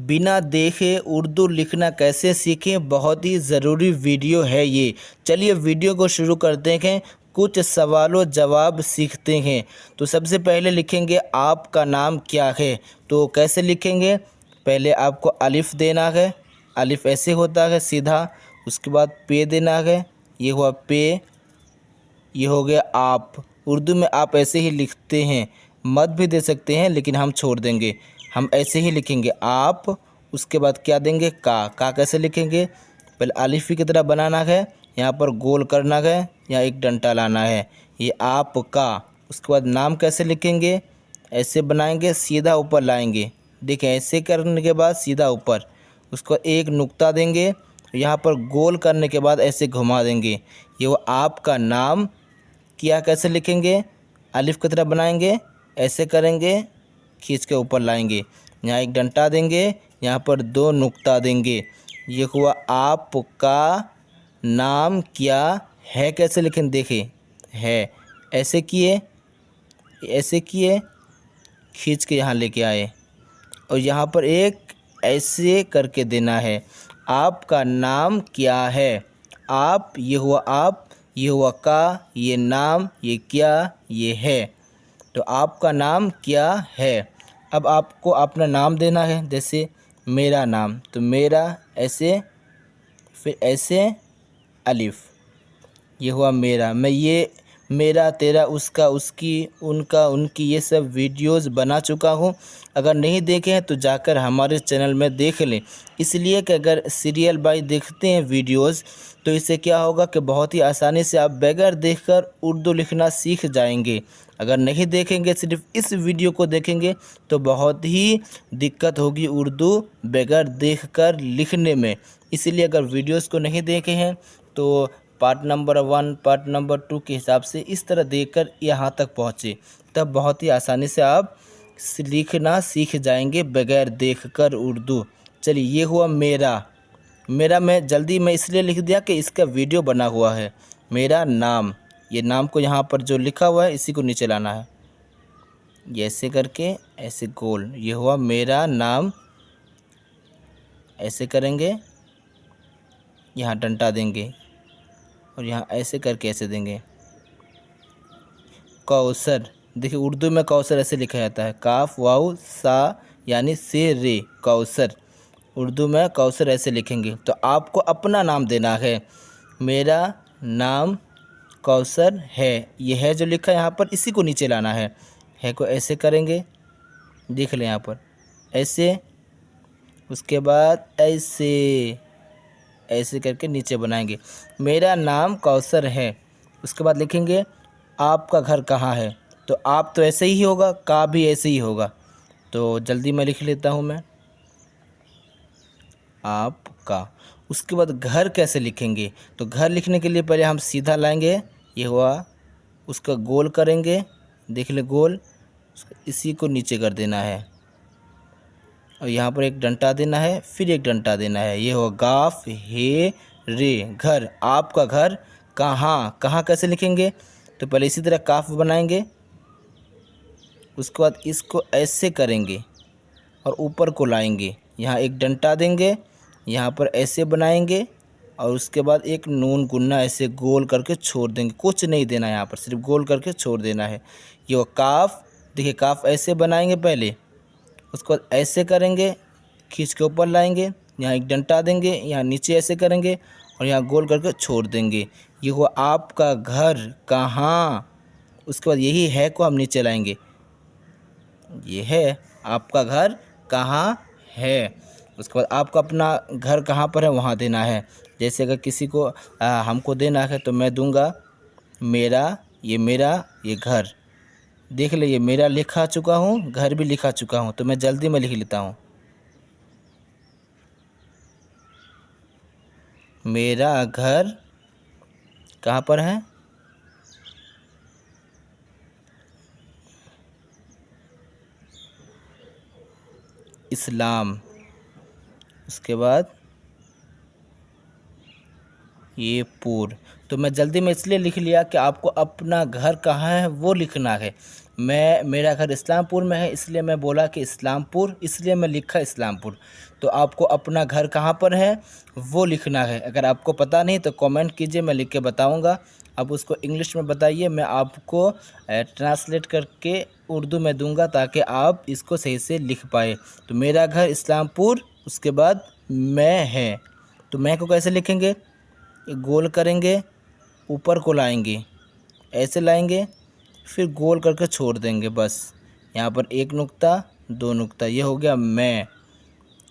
बिना देखे उर्दू लिखना कैसे सीखें, बहुत ही ज़रूरी वीडियो है ये। चलिए वीडियो को शुरू करते हैं, कुछ सवालों जवाब सीखते हैं। तो सबसे पहले लिखेंगे आपका नाम क्या है। तो कैसे लिखेंगे, पहले आपको अलिफ देना है, अलिफ ऐसे होता है सीधा, उसके बाद पे देना है, ये हुआ पे, ये हो गया आप। उर्दू में आप ऐसे ही लिखते हैं, मत भी दे सकते हैं लेकिन हम छोड़ देंगे, हम ऐसे ही लिखेंगे आप। उसके बाद क्या देंगे, का कैसे लिखेंगे, पहले अलिफ की तरह बनाना है, यहाँ पर गोल करना है, यहाँ एक डंडा लाना है, ये आप का। उसके बाद नाम कैसे लिखेंगे, ऐसे बनाएंगे, सीधा ऊपर लाएंगे, देखें ऐसे करने के बाद सीधा ऊपर, उसको एक नुक्ता देंगे, यहाँ पर गोल करने के बाद ऐसे घुमा देंगे, ये वो आपका नाम। क्या कैसे लिखेंगे, अलिफ की तरह बनाएंगे, ऐसे करेंगे, खींच के ऊपर लाएंगे, यहाँ एक डंडा देंगे, यहाँ पर दो नुक्ता देंगे, ये हुआ आपका नाम क्या है। कैसे लिखें, देखें है, ऐसे किए, ऐसे किए, खींच के यहाँ लेके आए, और यहाँ पर एक ऐसे करके देना है, आपका नाम क्या है। आप, ये हुआ आप, ये हुआ का, ये नाम, ये क्या, ये है। तो आपका नाम क्या है। अब आपको अपना नाम देना है, जैसे मेरा नाम, तो मेरा ऐसे, फिर ऐसे अलिफ, ये हुआ मेरा। मैं ये मेरा, तेरा, उसका, उसकी, उनका, उनकी, ये सब वीडियोस बना चुका हूँ। अगर नहीं देखे हैं तो जाकर हमारे चैनल में देख लें, इसलिए कि अगर सीरियल बाई देखते हैं वीडियोस तो इससे क्या होगा कि बहुत ही आसानी से आप बगैर देखकर उर्दू लिखना सीख जाएंगे। अगर नहीं देखेंगे, सिर्फ इस वीडियो को देखेंगे तो बहुत ही दिक्कत होगी उर्दू बगैर देखकर लिखने में। इसलिए अगर वीडियोस को नहीं देखे हैं तो पार्ट नंबर 1, पार्ट नंबर 2 के हिसाब से इस तरह देखकर यहाँ तक पहुँचे, तब बहुत ही आसानी से आप लिखना सीख जाएंगे बगैर देखकर उर्दू। चलिए, ये हुआ मेरा। मेरा मैं इसलिए लिख दिया कि इसका वीडियो बना हुआ है। मेरा नाम, ये नाम को यहाँ पर जो लिखा हुआ है इसी को नीचे लाना है, ये ऐसे करके, ऐसे गोल, ये हुआ मेरा नाम। ऐसे करेंगे, यहाँ डंडा देंगे, और यहाँ ऐसे करके ऐसे देंगे, कौसर। देखिए उर्दू में कौसर ऐसे लिखा जाता है, काफ वाउ सा यानी से रे, कौसर। उर्दू में कौसर ऐसे लिखेंगे। तो आपको अपना नाम देना है, मेरा नाम कौसर है, ये है जो लिखा है यहाँ पर, इसी को नीचे लाना है को ऐसे करेंगे, देख लें यहाँ पर ऐसे, उसके बाद ऐसे, ऐसे करके नीचे बनाएंगे, मेरा नाम कौसर है। उसके बाद लिखेंगे आपका घर कहाँ है। तो आप तो ऐसे ही होगा, का भी ऐसे ही होगा, तो जल्दी मैं लिख लेता हूँ मैं, आपका। उसके बाद घर कैसे लिखेंगे, तो घर लिखने के लिए पहले हम सीधा लाएंगे, ये हुआ, उसका गोल करेंगे, देख ले गोल, इसी को नीचे कर देना है, और यहाँ पर एक डंडा देना है, फिर एक डंडा देना है, ये हो गाफ हे रे, घर। आपका घर कहाँ, कहाँ कैसे लिखेंगे, तो पहले इसी तरह काफ बनाएंगे, उसके बाद इसको ऐसे करेंगे और ऊपर को लाएंगे, यहाँ एक डंडा देंगे, यहाँ पर ऐसे बनाएंगे, और उसके बाद एक नून गुन्ना ऐसे गोल करके छोड़ देंगे, कुछ नहीं देना है यहाँ पर, सिर्फ गोल करके छोड़ देना है। ये वो काफ, देखिए काफ ऐसे बनाएंगे पहले, उसको ऐसे करेंगे, खींच के ऊपर लाएंगे, यहाँ एक डंडा देंगे, यहाँ नीचे ऐसे करेंगे, और यहाँ गोल करके छोड़ देंगे। ये हुआ आपका घर कहाँ। उसके बाद यही है को हम नीचे लाएंगे, ये है आपका घर कहाँ है। उसके बाद आपका अपना घर कहाँ पर है वहाँ देना है। जैसे अगर किसी को हमको देना है तो मैं दूंगा मेरा, ये घर, देख ले, ये मेरा लिखा चुका हूँ, घर भी लिखा चुका हूँ, तो मैं जल्दी में लिख लेता हूँ, मेरा घर कहाँ पर है, इस्लाम। उसके बाद ये पूर, तो मैं जल्दी में इसलिए लिख लिया कि आपको अपना घर कहाँ है वो लिखना है। मेरा घर इस्लामपुर में है, इसलिए मैं बोला कि इस्लामपुर, इसलिए मैं लिखा इस्लामपुर। तो आपको अपना घर कहाँ पर है वो लिखना है। अगर आपको पता नहीं तो कमेंट कीजिए, मैं लिख के बताऊँगा। अब उसको इंग्लिश में बताइए, मैं आपको ट्रांसलेट करके उर्दू में दूंगा ताकि आप इसको सही से लिख पाए। तो मेरा घर इस्लामपुर, उसके बाद मैं है। तो मैं को कैसे लिखेंगे, गोल करेंगे, ऊपर को लाएंगे, ऐसे लाएंगे, फिर गोल करके छोड़ देंगे। बस यहाँ पर एक नुक्ता, दो नुक्ता, ये हो गया मैं।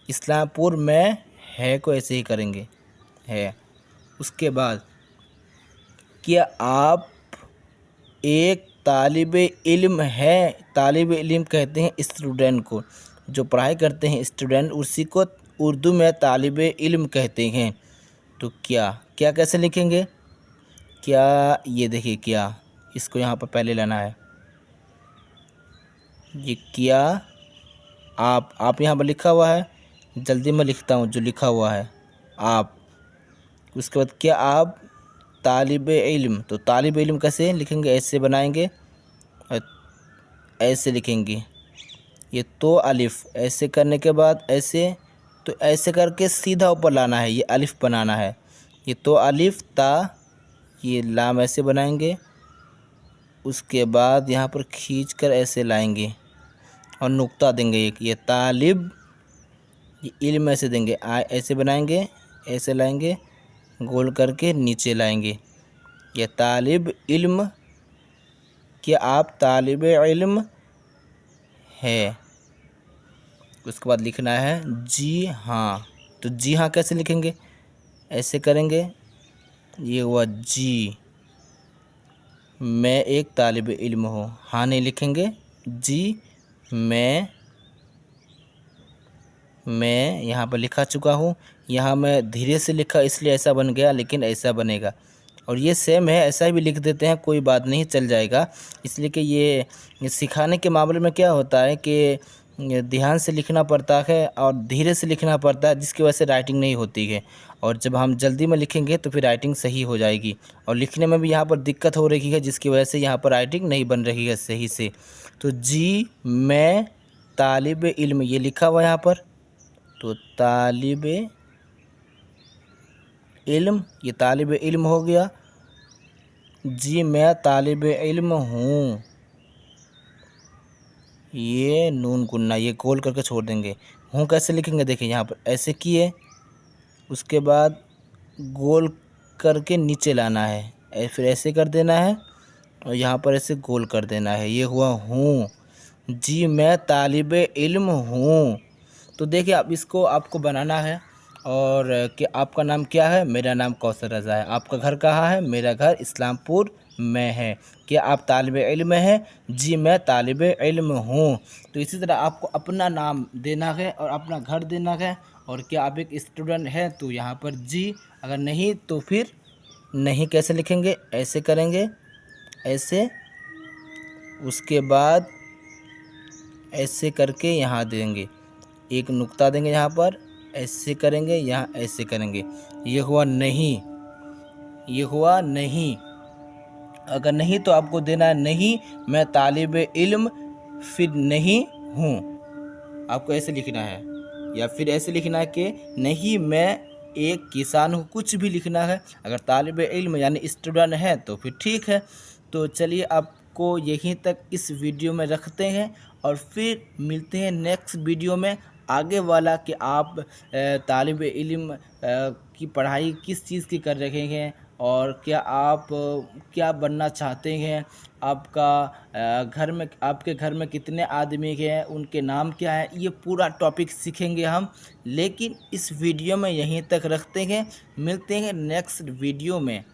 इस्लामपुर में है को ऐसे ही करेंगे, है। उसके बाद क्या आप एक तालिब इल्म है, तालिब इल्म कहते हैं स्टूडेंट को, जो पढ़ाई करते हैं स्टूडेंट, उसी को उर्दू में तालिब इल्म कहते हैं। तो क्या क्या कैसे लिखेंगे, क्या, ये देखिए क्या, इसको यहाँ पर पहले लाना है, ये क्या, आप यहाँ पर लिखा हुआ है, जल्दी मैं लिखता हूँ जो लिखा हुआ है, आप। उसके बाद क्या आप तालिब इल्म, तो तालिब इल्म कैसे लिखेंगे, ऐसे बनाएंगे और ऐसे लिखेंगे, ये तो अलिफ, ऐसे करने के बाद ऐसे, तो ऐसे करके सीधा ऊपर लाना है, ये अलिफ बनाना है, ये तो अलिफ ता, ये लाम ऐसे बनाएंगे। उसके बाद यहाँ पर खींच कर ऐसे लाएंगे और नुक्ता देंगे एक, ये तालिब, ये इल्म ऐसे देंगे, ऐसे बनाएंगे, ऐसे लाएंगे, गोल करके नीचे लाएंगे, ये तालिब इल्म, कि आप तालिब इल्म है। उसके बाद लिखना है जी हाँ। तो जी हाँ कैसे लिखेंगे, ऐसे करेंगे, ये हुआ जी, मैं एक तालिब इल्म हूँ, हाँ नहीं लिखेंगे, जी मैं यहाँ पर लिखा चुका हूँ। यहाँ मैं धीरे से लिखा इसलिए ऐसा बन गया, लेकिन ऐसा बनेगा। और ये सेम है, ऐसा भी लिख देते हैं, कोई बात नहीं, चल जाएगा। इसलिए कि ये सिखाने के मामले में क्या होता है कि ध्यान से लिखना पड़ता है और धीरे से लिखना पड़ता है, जिसकी वजह से राइटिंग नहीं होती है। और जब हम जल्दी में लिखेंगे तो फिर राइटिंग सही हो जाएगी। और लिखने में भी यहाँ पर दिक्कत हो रही है, जिसकी वजह से यहाँ पर राइटिंग नहीं बन रही है सही से। तो जी मैं तालिब इल्म, ये लिखा हुआ यहाँ पर, तो तालिब इल्म, ये तालिब इल्म हो गया। जी मैं तालिब इल्म हूँ, ये नून गुन्ना, ये गोल करके छोड़ देंगे। हूँ कैसे लिखेंगे, देखिए यहाँ पर ऐसे किए, उसके बाद गोल करके नीचे लाना है, फिर ऐसे कर देना है और यहाँ पर ऐसे गोल कर देना है, ये हुआ हूँ। जी मैं तालिब इल्म हूँ। तो देखिए अब इसको आपको बनाना है। और कि आपका नाम क्या है, मेरा नाम कौसर रज़ा है। आपका घर कहाँ है, मेरा घर इस्लामपुर में है। क्या आप तालिब इल्म हैं, जी मैं तालिब इल्म हूँ। तो इसी तरह आपको अपना नाम देना है और अपना घर देना है। और क्या आप एक स्टूडेंट हैं, तो यहाँ पर जी, अगर नहीं तो फिर नहीं कैसे लिखेंगे, ऐसे करेंगे, ऐसे, उसके बाद ऐसे करके यहाँ देंगे, एक नुक्ता देंगे यहाँ पर, ऐसे करेंगे, यहाँ ऐसे करेंगे, ये हुआ नहीं, ये हुआ नहीं। अगर नहीं तो आपको देना है नहीं मैं तालिब इल्म, फिर नहीं हूँ, आपको ऐसे लिखना है। या फिर ऐसे लिखना है कि नहीं मैं एक किसान हूँ, कुछ भी लिखना है। अगर तालिब इल्म यानी स्टूडेंट है तो फिर ठीक है। तो चलिए आपको यहीं तक इस वीडियो में रखते हैं और फिर मिलते हैं नेक्स्ट वीडियो में आगे वाला, कि आप तालिब इल्म की पढ़ाई किस चीज़ की कर रहे हैं और क्या आप क्या बनना चाहते हैं। आपका घर में, आपके घर में कितने आदमी हैं, उनके नाम क्या है, ये पूरा टॉपिक सीखेंगे हम। लेकिन इस वीडियो में यहीं तक रखते हैं, मिलते हैं नेक्स्ट वीडियो में।